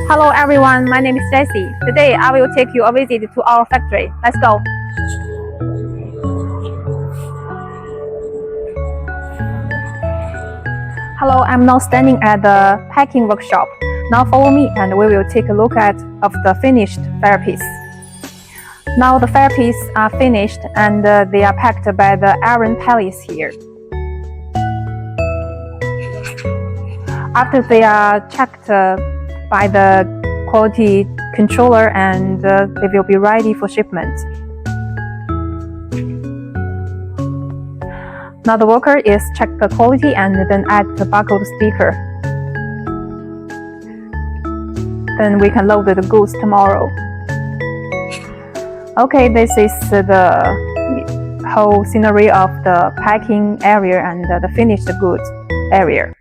Hello everyone, my name is Jessie. Today I will take you a visit to our factory. Let's go. Hello, I'm now standing at the packing workshop. Now follow me and we will take a look at the finished firepiece. Now the firepiece are finished and they are packed by the iron pellets here. After they are checked by the quality controller and they will be ready for shipment. Now the worker is check the quality and then add the barcode sticker. Then we can load the goods tomorrow. Okay, this is the whole scenery of the packing area and the finished goods area.